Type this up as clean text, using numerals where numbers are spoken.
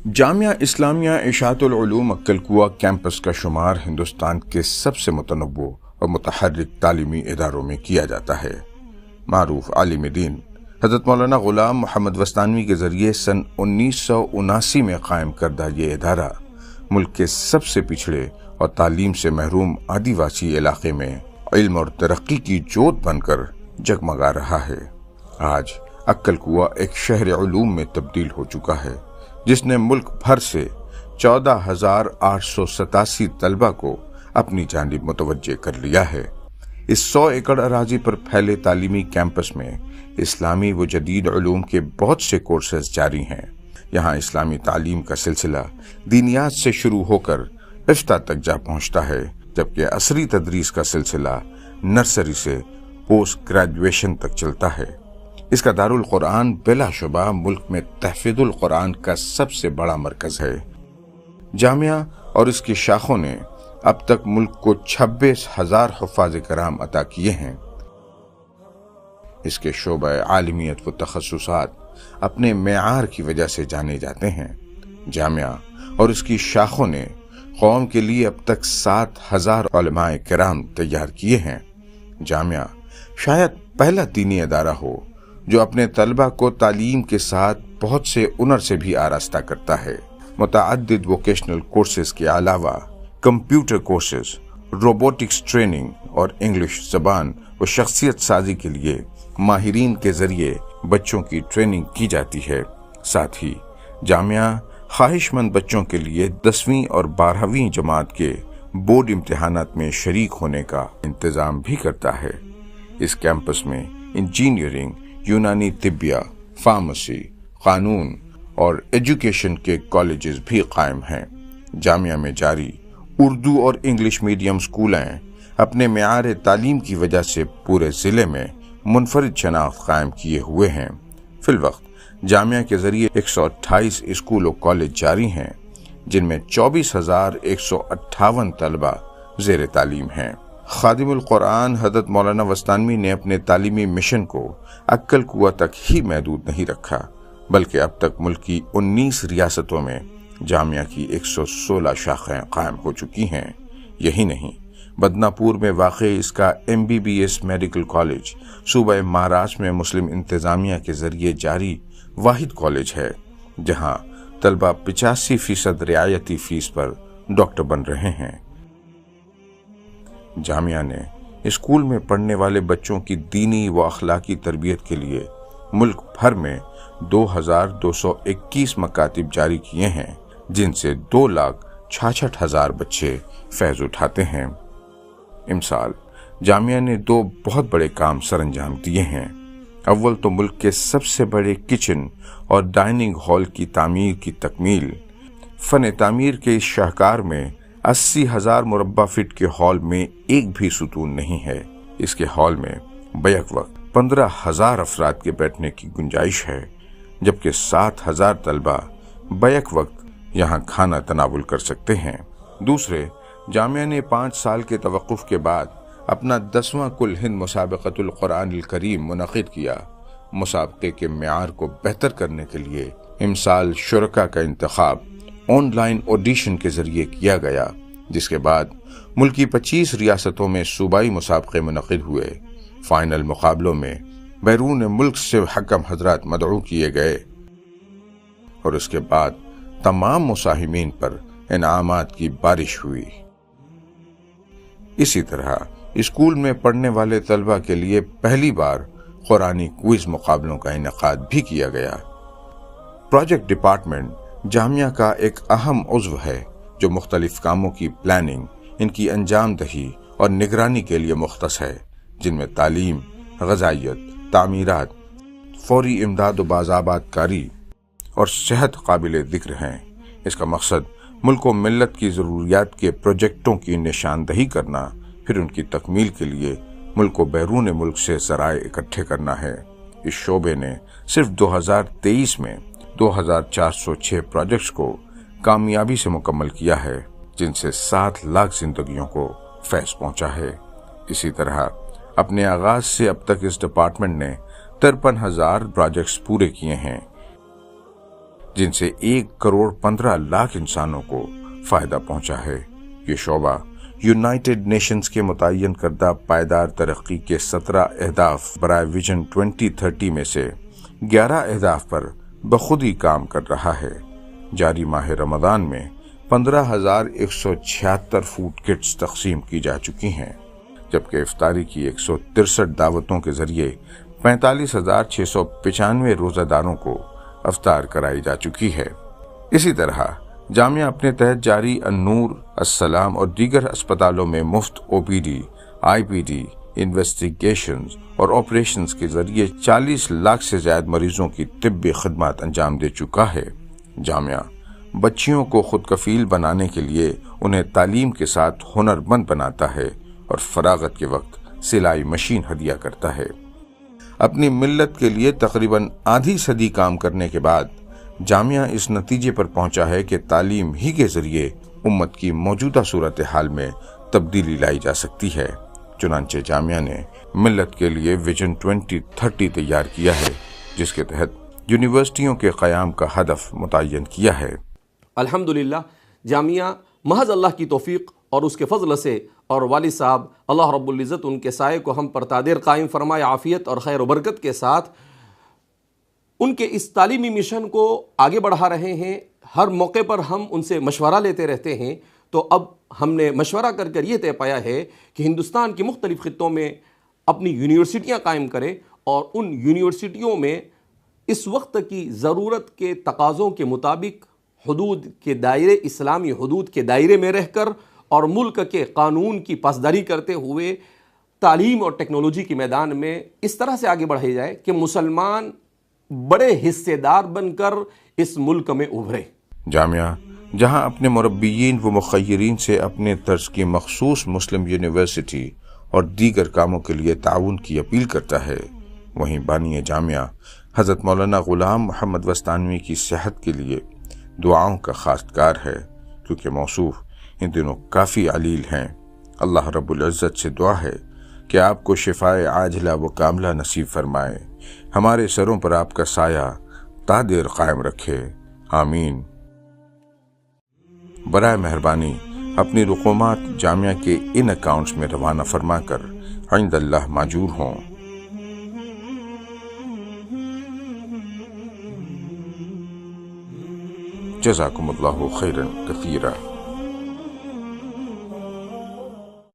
جامعہ اسلامیہ اشاعت العلوم عکل کوہ کیمپس کا شمار ہندوستان کے سب سے متنوع اور متحرک تعلیمی اداروں میں کیا جاتا ہے۔ معروف عالم دین حضرت مولانا غلام محمد وستانوی کے ذریعے سن 1979 میں قائم کردہ یہ ادارہ ملک کے سب سے پچھڑے اور تعلیم سے محروم آدیواسی علاقے میں علم اور ترقی کی جوت بن کر جگمگا رہا ہے۔ آج عکل کوہ ایک شہر علوم میں تبدیل ہو چکا ہے، جس نے ملک بھر سے 14,887 طلبہ کو اپنی جانب متوجہ کر لیا ہے۔ اس 100 ایکڑ اراضی پر پھیلے تعلیمی کیمپس میں اسلامی و جدید علوم کے بہت سے کورسز جاری ہیں۔ یہاں اسلامی تعلیم کا سلسلہ دینیات سے شروع ہو کر افتاء تک جا پہنچتا ہے، جبکہ عصری تدریس کا سلسلہ نرسری سے پوسٹ گریجویشن تک چلتا ہے۔ اس کا دارالقرآن بلا شبہ ملک میں تحفظ القرآن کا سب سے بڑا مرکز ہے۔ جامعہ اور اس کی شاخوں نے اب تک ملک کو 26,000 حفاظ کرام عطا کیے ہیں۔ اس کے شعبہ عالمیت و تخصصات اپنے معیار کی وجہ سے جانے جاتے ہیں۔ جامعہ اور اس کی شاخوں نے قوم کے لیے اب تک 7,000 علماء کرام تیار کیے ہیں۔ جامعہ شاید پہلا دینی ادارہ ہو جو اپنے طلبہ کو تعلیم کے ساتھ بہت سے ہنر سے بھی آراستہ کرتا ہے۔ متعدد ووکیشنل کورسز کے علاوہ کمپیوٹر کورسز، روبوٹکس ٹریننگ اور انگلش زبان و شخصیت سازی کے لیے ماہرین کے ذریعے بچوں کی ٹریننگ کی جاتی ہے۔ ساتھ ہی جامعہ خواہش مند بچوں کے لیے 10ویں اور 12ویں جماعت کے بورڈ امتحانات میں شریک ہونے کا انتظام بھی کرتا ہے۔ اس کیمپس میں انجینئرنگ، یونانی طبیہ، فارمیسی، قانون اور ایجوکیشن کے کالجز بھی قائم ہیں۔ جامعہ میں جاری اردو اور انگلش میڈیم سکولیں اپنے معیار تعلیم کی وجہ سے پورے ضلع میں منفرد شناخت قائم کیے ہوئے ہیں۔ فی الوقت جامعہ کے ذریعے 128 اسکول و کالج جاری ہیں، جن میں 24,158 طلبہ زیر تعلیم ہیں۔ خادم القرآن حضرت مولانا وستانوی نے اپنے تعلیمی مشن کو عکل کوہ تک ہی محدود نہیں رکھا، بلکہ اب تک ملک کی 19 ریاستوں میں جامعہ کی 116 شاخیں قائم ہو چکی ہیں۔ یہی نہیں، بدنا پور میں واقع اس کا MBBS میڈیکل کالج صوبہ مہاراشٹر میں مسلم انتظامیہ کے ذریعے جاری واحد کالج ہے، جہاں طلبہ 85% رعایتی فیس پر ڈاکٹر بن رہے ہیں۔ جامعہ نے اسکول میں پڑھنے والے بچوں کی دینی و اخلاقی تربیت کے لیے ملک بھر میں 2,221 مکاتب جاری کیے ہیں، جن سے 2,66,000 بچے فیض اٹھاتے ہیں۔ امسال جامعہ نے 2 بہت بڑے کام سر انجام دیے ہیں۔ اول تو ملک کے سب سے بڑے کچن اور ڈائننگ ہال کی تعمیر کی تکمیل۔ فن تعمیر کے اس شاہکار میں 80,000 مربع فٹ کے ہال میں ایک بھی ستون نہیں ہے۔ اس کے ہال میں بیک وقت 15,000 افراد کے بیٹھنے کی گنجائش ہے، جبکہ 7,000 طلبہ بیک وقت یہاں کھانا تناول کر سکتے ہیں۔ دوسرے، جامعہ نے 5 سال کے توقف کے بعد اپنا 10واں کل ہند مسابقۃ القرآن الکریم منعقد کیا۔ مسابقے کے معیار کو بہتر کرنے کے لیے امسال شرکاء کا انتخاب آن لائن آڈیشن کے ذریعے کیا گیا، جس کے بعد ملکی 25 ریاستوں میں صوبائی مسابقے منعقد ہوئے۔ فائنل مقابلوں میں بیرون ملک سے حکم حضرات مدعو کیے گئے اور اس کے بعد تمام مساہمین پر انعامات کی بارش ہوئی۔ اسی طرح اسکول میں پڑھنے والے طلبہ کے لیے پہلی بار قرآنی کوئز مقابلوں کا انعقاد بھی کیا گیا۔ پروجیکٹ ڈپارٹمنٹ جامعہ کا ایک اہم عضو ہے جو مختلف کاموں کی پلاننگ، ان کی انجام دہی اور نگرانی کے لیے مختص ہے، جن میں تعلیم، غذائیت، تعمیرات، فوری امداد و بازآباد کاری اور صحت قابل ذکر ہیں۔ اس کا مقصد ملک و ملت کی ضروریات کے پروجیکٹوں کی نشاندہی کرنا، پھر ان کی تکمیل کے لیے ملک و بیرون ملک سے ذرائع اکٹھے کرنا ہے۔ اس شعبے نے صرف 2023 میں 2,406 پروجیکٹس کو کامیابی سے مکمل کیا ہے، جن سے 7 لاکھ زندگیوں کو فیض پہنچا ہے۔ اسی طرح اپنے آغاز سے اب تک اس ڈپارٹمنٹ نے 53,000 پروجیکٹس پورے کیے ہیں، جن سے 1,15,00,000 انسانوں کو فائدہ پہنچا ہے۔ یہ شعبہ یونائٹڈ نیشنز کے متعین کردہ پائیدار ترقی کے 17 اہداف برائے ویژن 2030 میں سے 11 اہداف پر بخود ہی کام کر رہا ہے۔ جاری ماہ رمضان میں 15,176 فوڈ کٹس تقسیم کی جا چکی ہیں، جبکہ افطاری کی 163 دعوتوں کے ذریعے 45,695 روزہ داروں کو افطار کرائی جا چکی ہے۔ اسی طرح جامعہ اپنے تحت جاری النور، السلام اور دیگر اسپتالوں میں مفت OPD، IPD، انویسٹیگیشنز اور آپریشنز کے ذریعے 40 لاکھ سے زائد مریضوں کی طبی خدمات انجام دے چکا ہے۔ جامعہ بچیوں کو خود کفیل بنانے کے لیے انہیں تعلیم کے ساتھ ہنر مند بناتا ہے اور فراغت کے وقت سلائی مشین ہدیہ کرتا ہے۔ اپنی ملت کے لیے تقریباً آدھی صدی کام کرنے کے بعد جامعہ اس نتیجے پر پہنچا ہے کہ تعلیم ہی کے ذریعے امت کی موجودہ صورتحال میں تبدیلی لائی جا سکتی ہے۔ چنانچہ جامعہ نے ملت کے لیے ویژن 2030 تیار کیا ہے، جس کے تحت یونیورسٹیوں کے قیام کا ہدف متعین کیا ہے۔ الحمدللہ جامعہ محض اللہ کی توفیق اور اس کے فضل سے اور والد صاحب اللہ رب العزت ان کے سائے کو ہم پر تادیر قائم فرمائے، عافیت اور خیر و برکت کے ساتھ ان کے اس تعلیمی مشن کو آگے بڑھا رہے ہیں۔ ہر موقع پر ہم ان سے مشورہ لیتے رہتے ہیں، تو اب ہم نے مشورہ کر یہ طے پایا ہے کہ ہندوستان کے مختلف خطوں میں اپنی یونیورسٹیاں قائم کریں اور ان یونیورسٹیوں میں اس وقت کی ضرورت کے تقاضوں کے مطابق حدود کے دائرے، اسلامی حدود کے دائرے میں رہ کر اور ملک کے قانون کی پاسداری کرتے ہوئے تعلیم اور ٹیکنالوجی کے میدان میں اس طرح سے آگے بڑھے جائے کہ مسلمان بڑے حصے دار بن کر اس ملک میں ابھرے۔ جامعہ جہاں اپنے مربیین و مخیرین سے اپنے طرز کی مخصوص مسلم یونیورسٹی اور دیگر کاموں کے لیے تعاون کی اپیل کرتا ہے، وہیں بانی جامعہ حضرت مولانا غلام محمد وستانوی کی صحت کے لیے دعاؤں کا خواستگار ہے، کیونکہ موصوف ان دنوں کافی علیل ہیں۔ اللہ رب العزت سے دعا ہے کہ آپ کو شفائے عاجلہ و کاملہ نصیب فرمائے، ہمارے سروں پر آپ کا سایہ تا دیر قائم رکھے، آمین۔ برائے مہربانی اپنی رقومات جامعہ کے ان اکاؤنٹس میں روانہ فرما کر عند اللہ ماجور ہوں۔ جزاکم اللہ خیرا کثیرا۔